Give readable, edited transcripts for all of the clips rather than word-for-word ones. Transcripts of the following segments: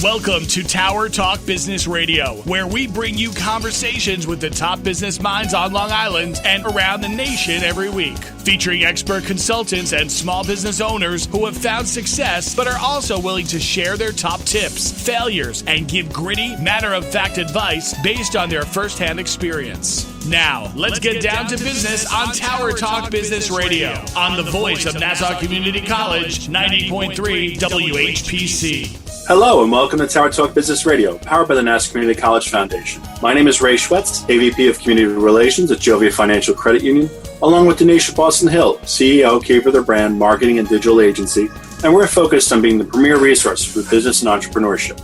Welcome to Tower Talk Business Radio, where we bring you conversations with the top business minds on Long Island and around the nation every week. Featuring expert consultants and small business owners who have found success but are also willing to share their top tips, failures, and give gritty, matter-of-fact advice based on their firsthand experience. Now, let's get down to business on Tower Talk Business Radio on the voice of Nassau Community College, 90.3 WHPC. Hello and welcome to Tower Talk Business Radio, powered by the Nassau Community College Foundation. My name is Ray Schwetz, AVP of Community Relations at Jovia Financial Credit Union, along with Donyshia Boston-Hill, CEO, Keeper their Brand, Marketing and Digital Agency, and we're focused on being the premier resource for business and entrepreneurship.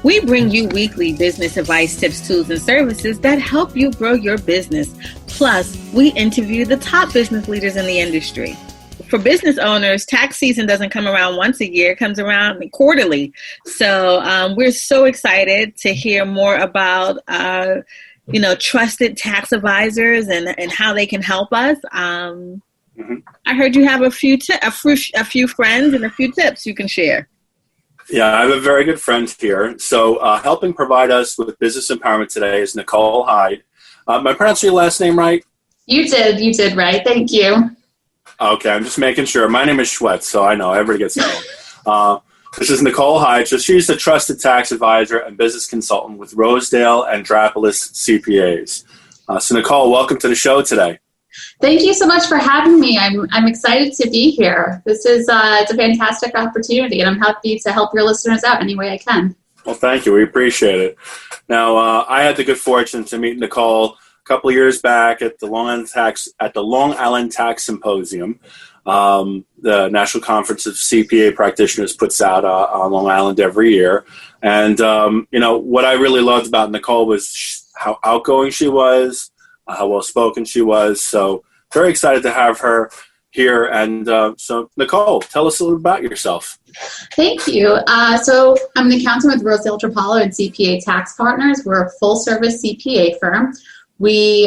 We bring you weekly business advice, tips, tools, and services that help you grow your business. Plus, we interview the top business leaders in the industry. For business owners, tax season doesn't come around once a year, it comes around quarterly. So we're so excited to hear more about, trusted tax advisors and how they can help us. I heard you have a few friends and a few tips you can share. Yeah, I have a very good friend here. So helping provide us with business empowerment today is Nichole Heidis. Am I pronouncing your last name right? You did right. Thank you. Okay, I'm just making sure. My name is Schwetz, so I know everybody gets that. This is Nichole Heidis. So she's a trusted tax advisor and business consultant with Rosedale and Drapalas CPAs. So Nichole, welcome to the show today. Thank you so much for having me. I'm excited to be here. This is it's a fantastic opportunity, and I'm happy to help your listeners out any way I can. Well, thank you. We appreciate it. Now, I had the good fortune to meet Nichole a couple of years back at the Long Island Tax Symposium. The National Conference of CPA Practitioners puts out on Long Island every year. And, what I really loved about Nichole was how outgoing she was, how well-spoken she was. So very excited to have her here. And so, Nichole, tell us a little about yourself. Thank you. So I'm an accountant with Rosedale and Drapalas and CPA Tax Partners. We're a full-service CPA firm. We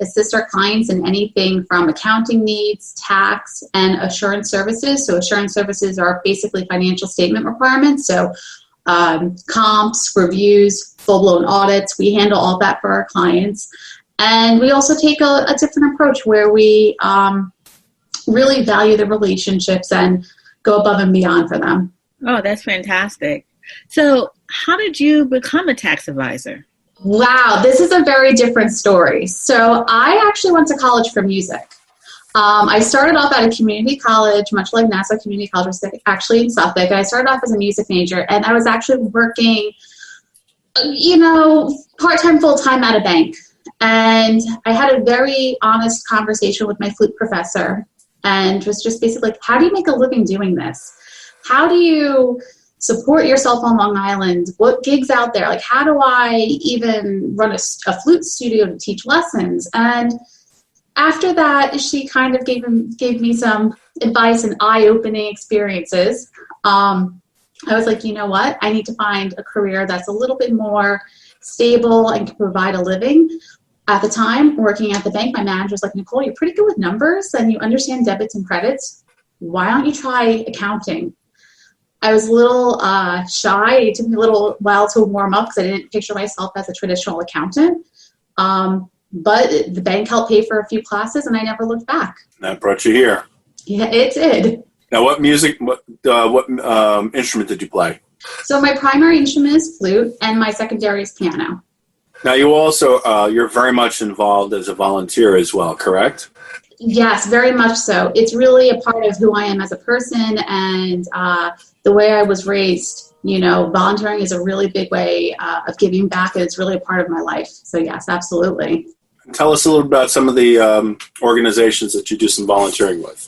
assist our clients in anything from accounting needs, tax, and assurance services. So assurance services are basically financial statement requirements. So comps, reviews, full-blown audits, we handle all that for our clients. And we also take a different approach where we really value the relationships and go above and beyond for them. Oh, that's fantastic. So how did you become a tax advisor? Wow, this is a very different story. So I actually went to college for music. I started off at a community college, much like Nassau Community College, actually in Suffolk. I started off as a music major, and I was actually working, part-time, full-time at a bank. And I had a very honest conversation with my flute professor and was just basically like, how do you make a living doing this? How do you support yourself on Long Island? What gigs out there? Like, how do I even run a flute studio to teach lessons? And after that, she kind of gave me some advice and eye-opening experiences. I was like, you know what? I need to find a career that's a little bit more stable and can provide a living. At the time, working at the bank, my manager was like, Nichole, you're pretty good with numbers and you understand debits and credits. Why don't you try accounting? I was a little shy. It took me a little while to warm up because I didn't picture myself as a traditional accountant. But the bank helped pay for a few classes, and I never looked back. That brought you here. Yeah, it did. Now, what instrument did you play? So my primary instrument is flute, and my secondary is piano. Now, you also, you're very much involved as a volunteer as well, correct? Yes, very much so. It's really a part of who I am as a person and the way I was raised. Volunteering is a really big way of giving back, and it's really a part of my life. So yes, absolutely. Tell us a little about some of the organizations that you do some volunteering with.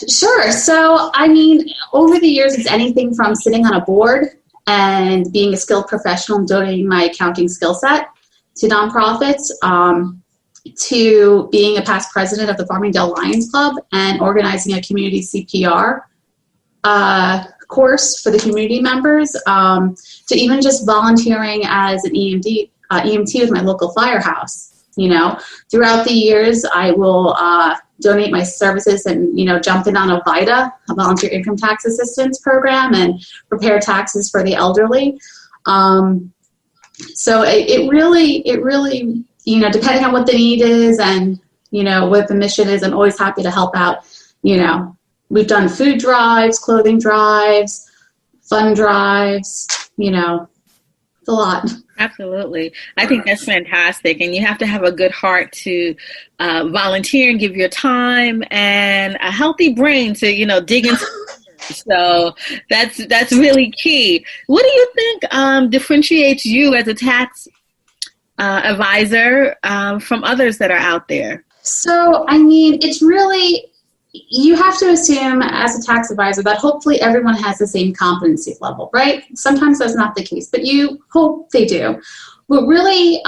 Sure. So, over the years, it's anything from sitting on a board and being a skilled professional and donating my accounting skill set to nonprofits, to being a past president of the Farmingdale Lions Club and organizing a community CPR course for the community members, to even just volunteering as an EMT with my local firehouse. Throughout the years, I will donate my services and, jump in on a VITA, a volunteer income tax assistance program, and prepare taxes for the elderly. So it really, depending on what the need is and, what the mission is, I'm always happy to help out. We've done food drives, clothing drives, fun drives, it's a lot. Absolutely. I think that's fantastic. And you have to have a good heart to volunteer and give your time and a healthy brain to, dig into. So that's really key. What do you think differentiates you as a tax advisor from others that are out there? So, it's really, you have to assume as a tax advisor that hopefully everyone has the same competency level, right? Sometimes that's not the case, but you hope they do. What really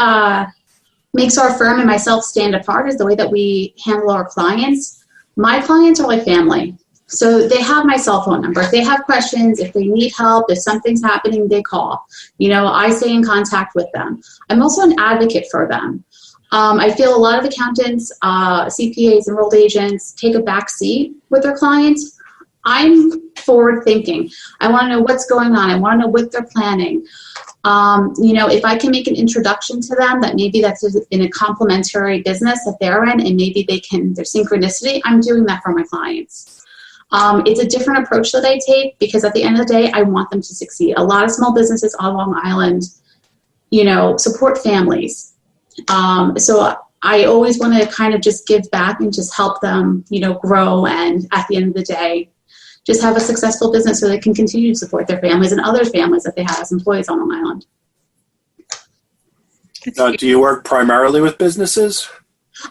makes our firm and myself stand apart is the way that we handle our clients. My clients are like family. So they have my cell phone number. If they have questions, if they need help, if something's happening, they call. I stay in contact with them. I'm also an advocate for them. I feel a lot of accountants, CPAs, enrolled agents take a back seat with their clients. I'm forward thinking. I want to know what's going on. I want to know what they're planning. If I can make an introduction to them that maybe that's in a complementary business that they're in and maybe there's synchronicity, I'm doing that for my clients. It's a different approach that I take because at the end of the day, I want them to succeed. A lot of small businesses on Long Island, support families. So I always want to kind of just give back and just help them, grow and at the end of the day, just have a successful business so they can continue to support their families and other families that they have as employees on Long Island. Do you work primarily with businesses?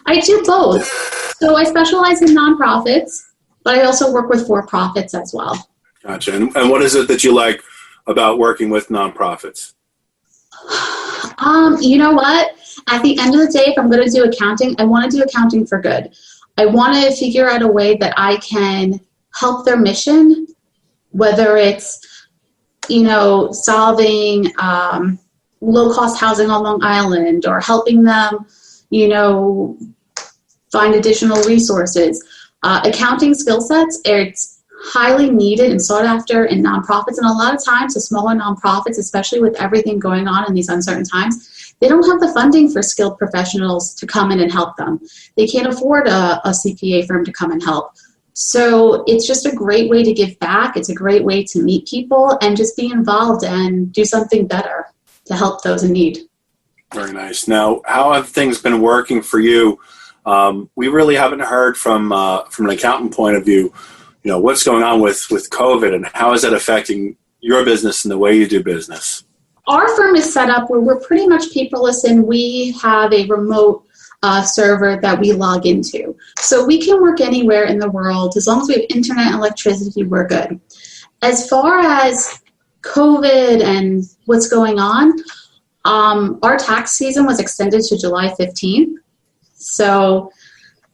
I do both. So I specialize in nonprofits, but I also work with for-profits as well. Gotcha. And what is it that you like about working with nonprofits? You know what? At the end of the day, if I'm going to do accounting, I want to do accounting for good. I want to figure out a way that I can help their mission, whether it's, solving low-cost housing on Long Island or helping them, find additional resources. Accounting skill sets, it's highly needed and sought after in nonprofits. And a lot of times the smaller nonprofits, especially with everything going on in these uncertain times, they don't have the funding for skilled professionals to come in and help them. They can't afford a CPA firm to come and help. So it's just a great way to give back. It's a great way to meet people and just be involved and do something better to help those in need. Very nice. Now, how have things been working for you? We really haven't heard from an accountant point of view, what's going on with COVID and how is that affecting your business and the way you do business? Our firm is set up where we're pretty much paperless and we have a remote server that we log into. So we can work anywhere in the world. As long as we have internet and electricity, we're good. As far as COVID and what's going on, our tax season was extended to July 15th. So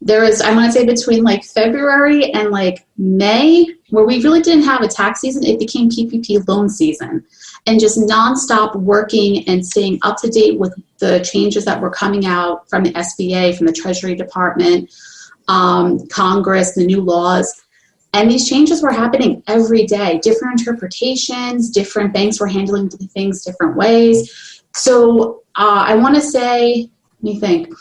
there is, I want to say between February and May, where we really didn't have a tax season, it became PPP loan season. And just nonstop working and staying up to date with the changes that were coming out from the SBA, from the Treasury Department, Congress, the new laws. And these changes were happening every day. Different interpretations, different banks were handling things different ways. So I want to say, let me think.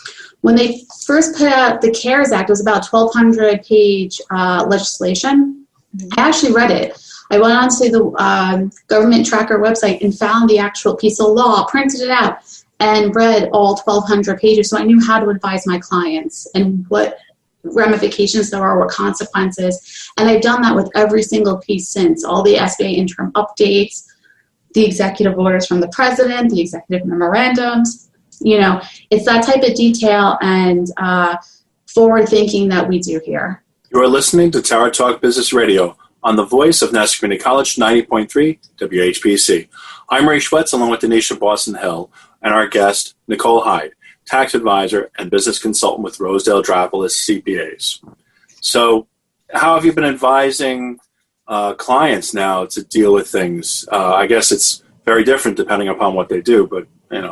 When they first put out the CARES Act, it was about 1,200-page legislation. I actually read it. I went onto the government tracker website and found the actual piece of law, printed it out, and read all 1,200 pages. So I knew how to advise my clients and what ramifications there are, what consequences. And I've done that with every single piece since, all the SBA interim updates, the executive orders from the president, the executive memorandums. It's that type of detail and forward thinking that we do here. You are listening to Tower Talk Business Radio on the voice of Nassau Community College, 90.3 WHPC. I'm Ray Schwetz, along with Donyshia Boston-Hill, and our guest, Nichole Heidis, tax advisor and business consultant with Rosedale and Drapalas CPAs. So how have you been advising clients now to deal with things? I guess it's very different depending upon what they do, but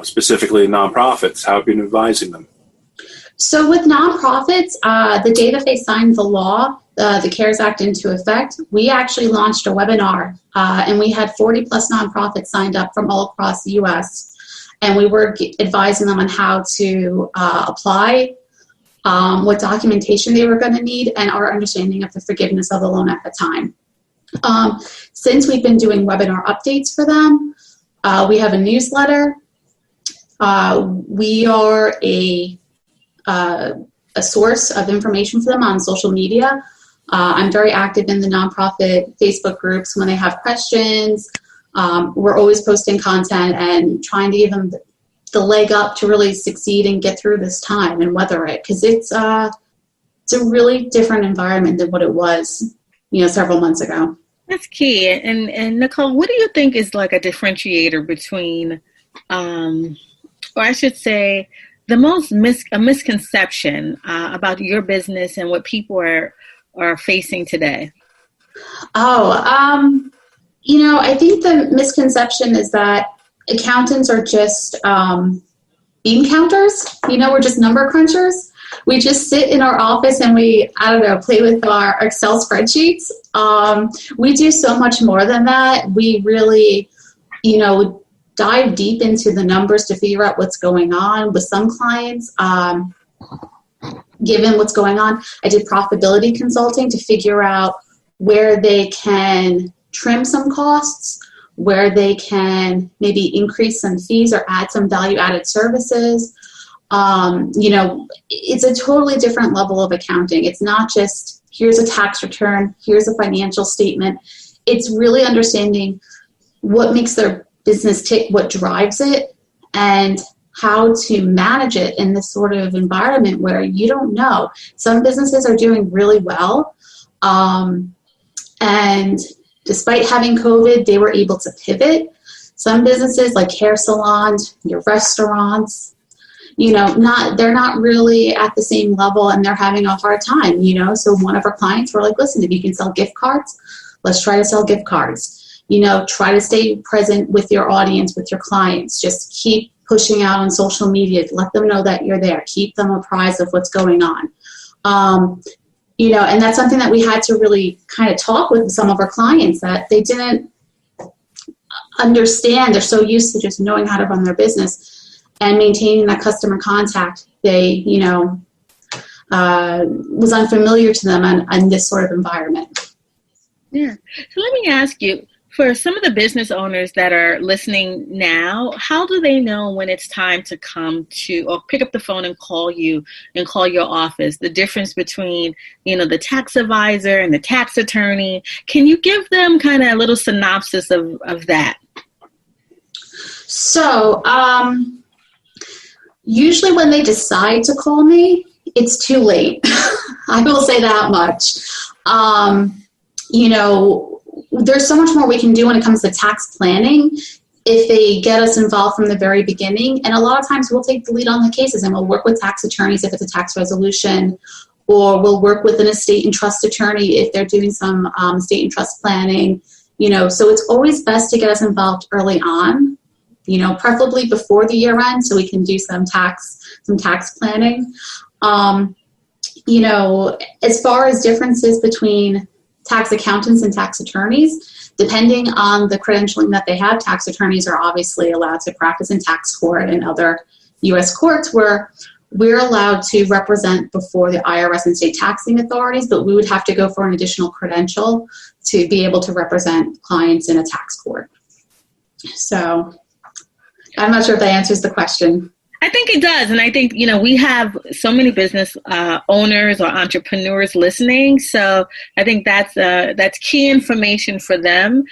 specifically nonprofits, how have you been advising them? So with nonprofits, the day that they signed the law, the CARES Act into effect, we actually launched a webinar, and we had 40 plus nonprofits signed up from all across the U.S. And we were advising them on how to apply, what documentation they were going to need, and our understanding of the forgiveness of the loan at the time. Since we've been doing webinar updates for them, we have a newsletter. We are a source of information for them on social media. I'm very active in the nonprofit Facebook groups when they have questions. We're always posting content and trying to give them the leg up to really succeed and get through this time and weather it, because it's a really different environment than what it was, several months ago. That's key. And Nichole, what do you think is like a differentiator between, or I should say, a misconception about your business and what people are facing today? I think the misconception is that accountants are just bean counters. We're just number crunchers. We just sit in our office and we, play with our Excel spreadsheets. We do so much more than that. We really, dive deep into the numbers to figure out what's going on with some clients. Given what's going on, I did profitability consulting to figure out where they can trim some costs, where they can maybe increase some fees or add some value-added services. It's a totally different level of accounting. It's not just, here's a tax return, here's a financial statement. It's really understanding what makes their business tick, what drives it, and how to manage it in this sort of environment where you don't know. Some businesses are doing really well. And despite having COVID, they were able to pivot. Some businesses like hair salons, your restaurants, they're not really at the same level and they're having a hard time, So one of our clients were like, listen, if you can sell gift cards, let's try to sell gift cards. Try to stay present with your audience, with your clients. Just keep pushing out on social media. Let them know that you're there. Keep them apprised of what's going on. And that's something that we had to really kind of talk with some of our clients that they didn't understand. They're so used to just knowing how to run their business and maintaining that customer contact. They, was unfamiliar to them in this sort of environment. Yeah. So let me ask you, for some of the business owners that are listening now, how do they know when it's time to come to or pick up the phone and call you and call your office? The difference between, the tax advisor and the tax attorney. Can you give them kind of a little synopsis of that? So, usually when they decide to call me, it's too late. I will say that much. There's so much more we can do when it comes to tax planning if they get us involved from the very beginning. And a lot of times we'll take the lead on the cases and we'll work with tax attorneys if it's a tax resolution, or we'll work with an estate and trust attorney if they're doing some estate and trust planning. So it's always best to get us involved early on, preferably before the year end so we can do some tax planning. As far as differences between tax accountants and tax attorneys, depending on the credentialing that they have, tax attorneys are obviously allowed to practice in tax court and other U.S. courts where we're allowed to represent before the IRS and state taxing authorities, but we would have to go for an additional credential to be able to represent clients in a tax court. So I'm not sure if that answers the question. I think it does. And I think, we have so many business owners or entrepreneurs listening. So I think that's key information for them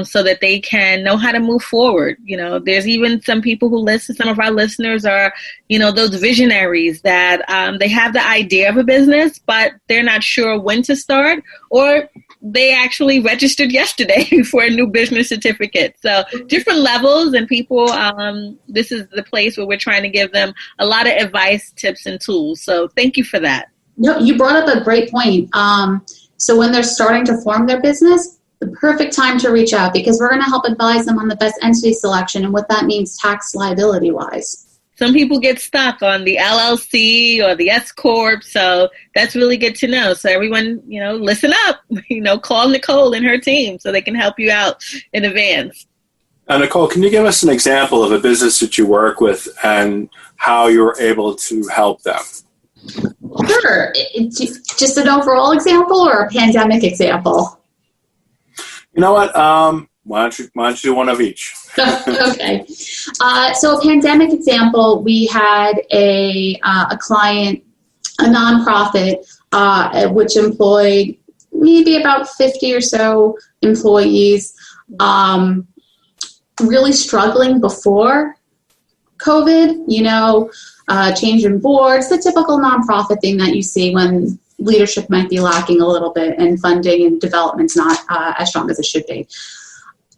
so that they can know how to move forward. There's even some people who listen, some of our listeners are, those visionaries that they have the idea of a business, but they're not sure when to start, or they actually registered yesterday for a new business certificate. So different levels, and people, this is the place where we're trying to give them a lot of advice, tips, and tools. So thank you for that. No, you brought up a great point. So when they're starting to form their business, the perfect time to reach out, because we're going to help advise them on the best entity selection and what that means tax liability wise. Some people get stuck on the LLC or the S Corp, so that's really good to know. So everyone, listen up, call Nichole and her team so they can help you out in advance. Nichole, can you give us an example of a business that you work with and how you were able to help them? Sure. Just an overall example or a pandemic example? You know what? Why don't you do one of each? Okay. So a pandemic example, we had a client, a nonprofit, which employed maybe about 50 or so employees, really struggling before COVID, change in boards, the typical nonprofit thing that you see when leadership might be lacking a little bit and funding and development's not as strong as it should be.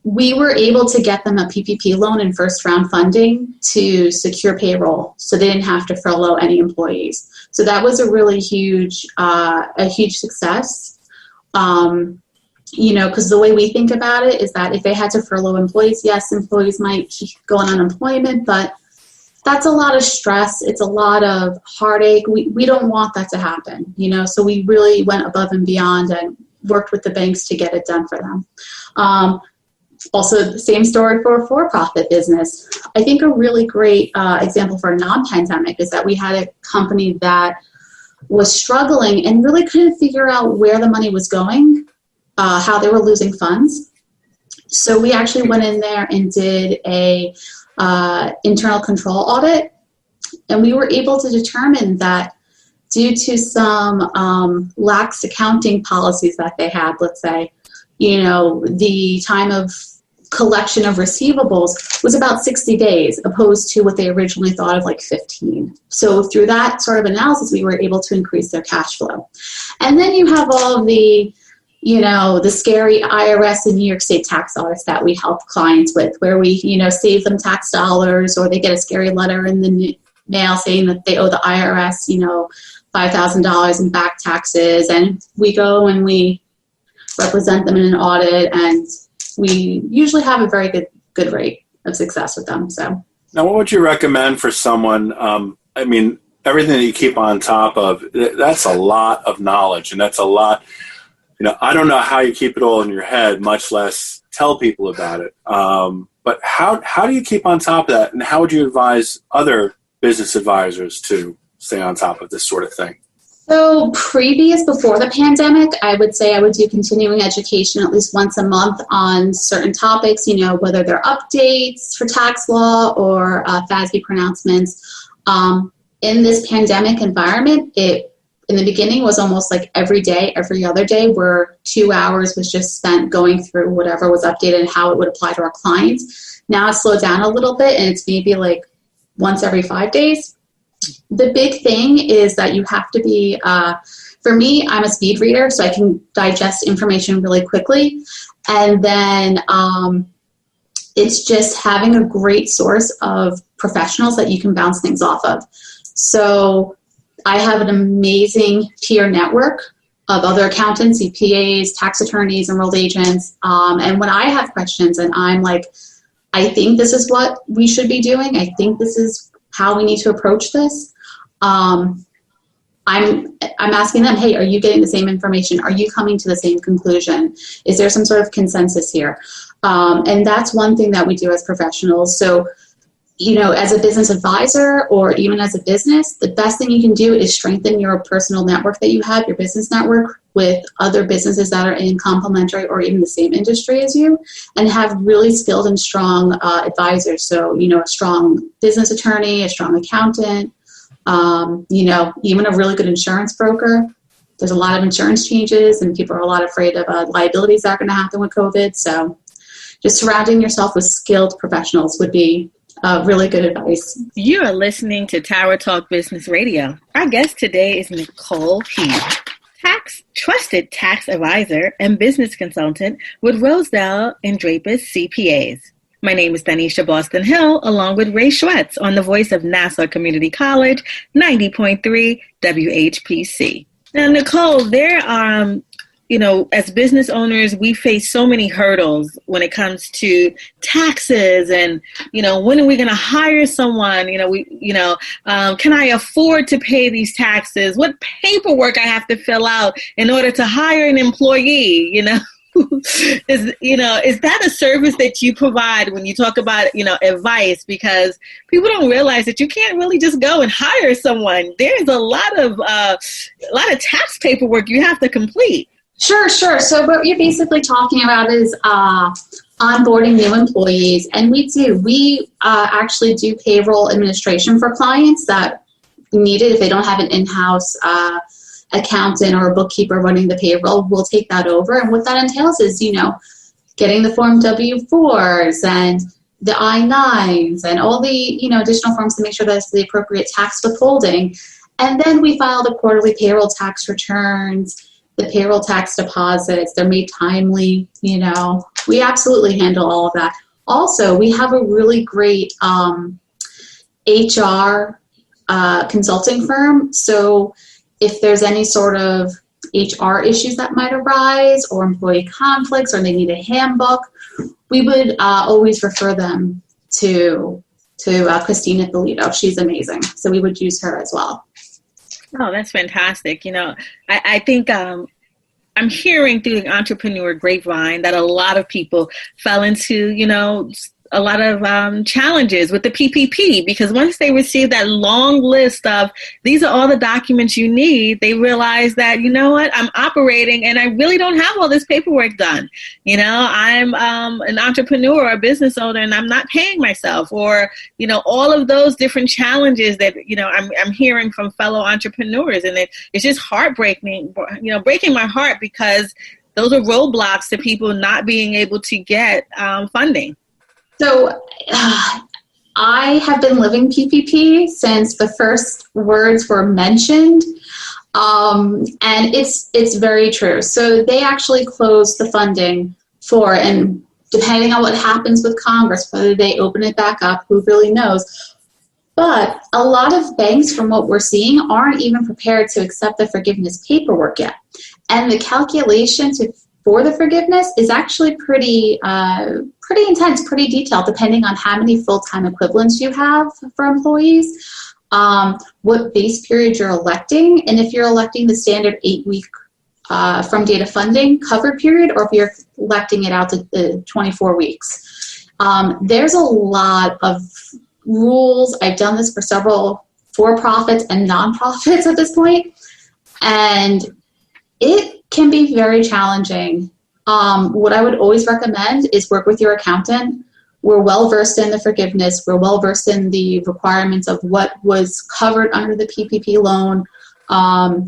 We were able to get them a PPP loan and first round funding to secure payroll, so they didn't have to furlough any employees. So that was a really huge success. Because the way we think about it is that if they had to furlough employees, yes, employees might keep going on unemployment, but that's a lot of stress. It's a lot of heartache. We don't want that to happen, so we really went above and beyond and worked with the banks to get it done for them. Also, the same story for a for-profit business. I think a really great example for a non-pandemic is that we had a company that was struggling and really couldn't figure out where the money was going, how they were losing funds. So we actually went in there and did a internal control audit, and we were able to determine that due to some lax accounting policies that they had, let's say, the time of collection of receivables was about 60 days opposed to what they originally thought of like 15. So through that sort of analysis, we were able to increase their cash flow. And then you have all the the scary IRS and New York State tax audits that we help clients with, where we, save them tax dollars, or they get a scary letter in the mail saying that they owe the IRS, $5,000 in back taxes. And we go and we represent them in an audit, and we usually have a very good rate of success with them. So now, what would you recommend for someone? Everything that you keep on top of, that's a lot of knowledge, and that's a lot. I don't know how you keep it all in your head, much less tell people about it. But how do you keep on top of that, and how would you advise other business advisors to stay on top of this sort of thing? So before the pandemic, I would say I would do continuing education at least once a month on certain topics, whether they're updates for tax law or FASB pronouncements. In this pandemic environment, in the beginning was almost like every day, every other day, where 2 hours was just spent going through whatever was updated and how it would apply to our clients. Now it's slowed down a little bit, and it's maybe like once every 5 days. The big thing is that you have to be, for me, I'm a speed reader, so I can digest information really quickly. And then it's just having a great source of professionals that you can bounce things off of. So I have an amazing peer network of other accountants, CPAs, tax attorneys, enrolled agents. And when I have questions and I'm like, I think this is what we should be doing, I think this is how we need to approach this, I'm asking them, hey, are you getting the same information? Are you coming to the same conclusion? Is there some sort of consensus here? And that's one thing that we do as professionals. So, as a business advisor or even as a business, the best thing you can do is strengthen your personal network that you have, your business network, with other businesses that are in complementary or even the same industry as you, and have really skilled and strong advisors. So, a strong business attorney, a strong accountant, even a really good insurance broker. There's a lot of insurance changes, and people are a lot afraid of liabilities that are going to happen with COVID. So just surrounding yourself with skilled professionals would be really good advice. You are listening to Tower Talk Business Radio. Our guest today is Nichole Heidis, trusted tax advisor and business consultant with Rosedale and Drapalas CPAs. My name is Donyshia Boston-Hill, along with Ray Schwetz on the voice of Nassau Community College, 90.3 WHPC. Now, Nichole, there are as business owners, we face so many hurdles when it comes to taxes and, when are we going to hire someone? Can I afford to pay these taxes? What paperwork I have to fill out in order to hire an employee, Is that a service that you provide when you talk about, advice? Because people don't realize that you can't really just go and hire someone. There's a lot of tax paperwork you have to complete. Sure. So what you're basically talking about is onboarding new employees. And we actually do payroll administration for clients that need it. If they don't have an in-house accountant or a bookkeeper running the payroll, we'll take that over. And what that entails is, getting the Form W-4s and the I-9s and all the, additional forms to make sure that it's the appropriate tax withholding. And then we file the quarterly payroll tax returns, the payroll tax deposits. They're made timely. We absolutely handle all of that. Also, we have a really great HR consulting firm. So if there's any sort of HR issues that might arise or employee conflicts or they need a handbook, we would always refer them to Christina Polito. She's amazing. So we would use her as well. Oh, that's fantastic. I think I'm hearing through the entrepreneur grapevine that a lot of people fell into, a lot of challenges with the PPP, because once they receive that long list of these are all the documents you need, they realize that, I'm operating and I really don't have all this paperwork done. I'm an entrepreneur or a business owner and I'm not paying myself, or, all of those different challenges that, I'm hearing from fellow entrepreneurs. And it's just heartbreaking, breaking my heart, because those are roadblocks to people not being able to get funding. So I have been living PPP since the first words were mentioned, and it's very true. So they actually closed the funding for, and depending on what happens with Congress, whether they open it back up, who really knows. But a lot of banks, from what we're seeing, aren't even prepared to accept the forgiveness paperwork yet. And the calculation for the forgiveness is actually pretty intense, pretty detailed, depending on how many full-time equivalents you have for employees, what base period you're electing, and if you're electing the standard 8-week from date of funding covered period, or if you're electing it out to 24 weeks. There's a lot of rules. I've done this for several for-profits and nonprofits at this point, and it can be very challenging. What I would always recommend is work with your accountant. We're well-versed in the forgiveness. We're well-versed in the requirements of what was covered under the PPP loan,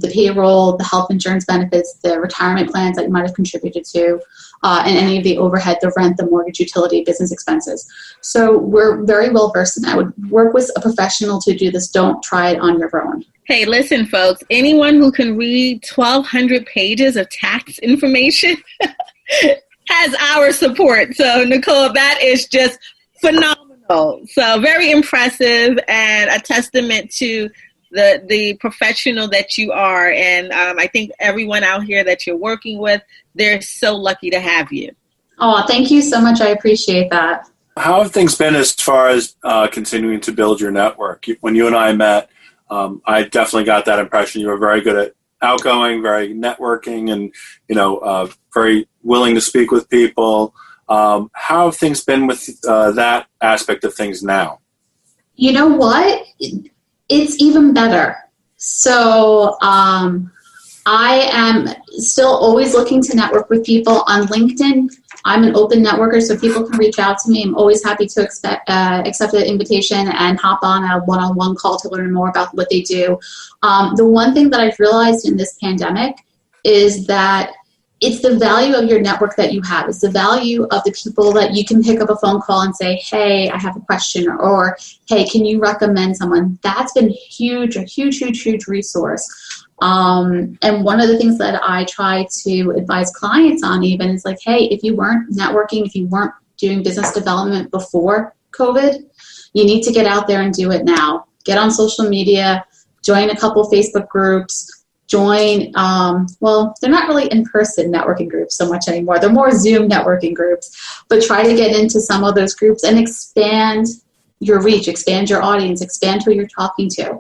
the payroll, the health insurance benefits, the retirement plans that you might have contributed to, and any of the overhead, the rent, the mortgage, utility, business expenses. So we're very well-versed in that. I would work with a professional to do this. Don't try it on your own. Hey, listen, folks, anyone who can read 1,200 pages of tax information has our support. So, Nichole, that is just phenomenal. So very impressive, and a testament to the professional that you are. And I think everyone out here that you're working with, they're so lucky to have you. Oh, thank you so much. I appreciate that. How have things been as far as continuing to build your network? When you and I met, I definitely got that impression. You were very good at outgoing, very networking, and very willing to speak with people. How have things been with that aspect of things now? You know what? It's even better. So I am still always looking to network with people on LinkedIn. I'm an open networker, so people can reach out to me. I'm always happy to accept an invitation and hop on a one-on-one call to learn more about what they do. The one thing that I've realized in this pandemic is that it's the value of your network that you have. It's the value of the people that you can pick up a phone call and say, hey, I have a question, or hey, can you recommend someone? That's been huge, a huge, huge, huge resource. And one of the things that I try to advise clients on even is like, hey, if you weren't networking, if you weren't doing business development before COVID, you need to get out there and do it now. Get on social media, join a couple Facebook groups, join, they're not really in-person networking groups so much anymore. They're more Zoom networking groups, but try to get into some of those groups and expand your reach, expand your audience, expand who you're talking to.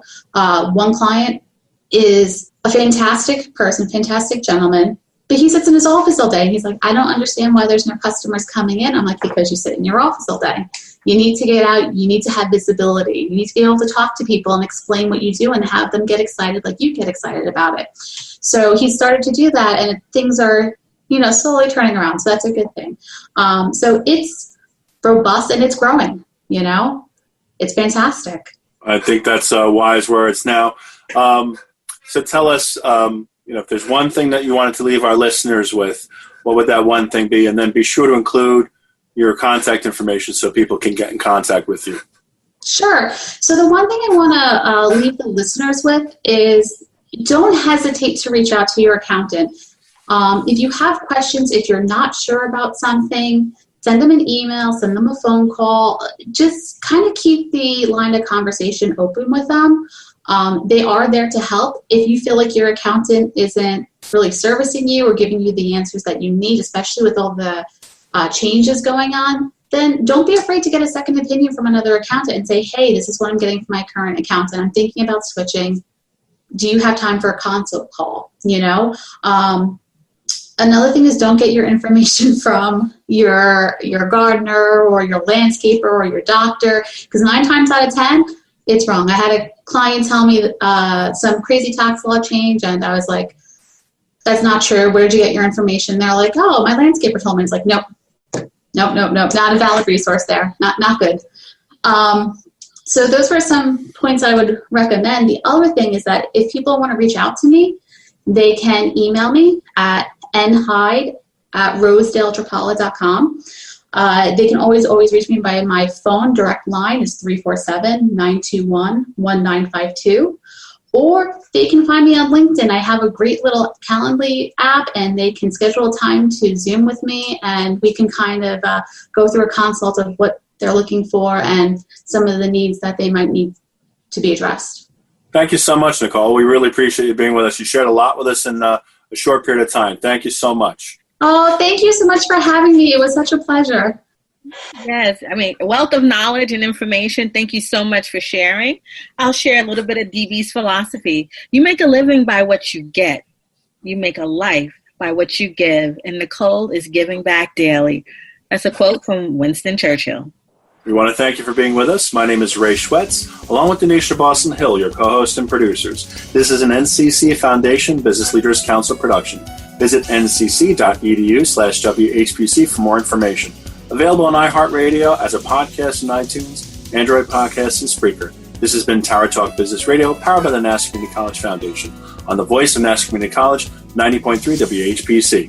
One client is a fantastic person, fantastic gentleman, but he sits in his office all day. He's like, I don't understand why there's no customers coming in. I'm like, because you sit in your office all day. You need to get out. You need to have visibility. You need to be able to talk to people and explain what you do and have them get excited like you get excited about it. So he started to do that, and things are, slowly turning around. So that's a good thing. So it's robust and it's growing, It's fantastic. I think that's wise words. Now, so tell us, if there's one thing that you wanted to leave our listeners with, what would that one thing be? And then be sure to include your contact information so people can get in contact with you. Sure. So the one thing I want to leave the listeners with is don't hesitate to reach out to your accountant. If you have questions, if you're not sure about something, send them an email, send them a phone call. Just kind of keep the line of conversation open with them. They are there to help. If you feel like your accountant isn't really servicing you or giving you the answers that you need, especially with all the changes going on, then don't be afraid to get a second opinion from another accountant and say, hey, this is what I'm getting from my current accountant. I'm thinking about switching. Do you have time for a consult call? Another thing is don't get your information from your gardener or your landscaper or your doctor, because 9 times out of 10, it's wrong. I had a client tell me some crazy tax law change, and I was like, that's not true. Where'd you get your information? They're like, oh, my landscaper told me. It's like, nope, not a valid resource there. Not good. So those were some points I would recommend. The other thing is that if people want to reach out to me, they can email me at nhyde@rosedaledrapalas.com. They can always reach me by my phone. Direct line is 347-921-1952. Or they can find me on LinkedIn. I have a great little Calendly app, and they can schedule a time to Zoom with me, and we can kind of go through a consult of what they're looking for and some of the needs that they might need to be addressed. Thank you so much, Nichole. We really appreciate you being with us. You shared a lot with us in a short period of time. Thank you so much. Oh, thank you so much for having me. It was such a pleasure. Yes, a wealth of knowledge and information. Thank you so much for sharing. I'll share a little bit of DB's philosophy. You make a living by what you get. You make a life by what you give. And Nichole is giving back daily. That's a quote from Winston Churchill. We want to thank you for being with us. My name is Ray Schwetz, along with Donyshia Boston-Hill, your co-host and producers. This is an NCC Foundation Business Leaders Council production. Visit ncc.edu/WHPC for more information. Available on iHeartRadio as a podcast in iTunes, Android Podcasts, and Spreaker. This has been Tower Talk Business Radio, powered by the Nassau Community College Foundation, on the voice of Nassau Community College, 90.3 WHPC.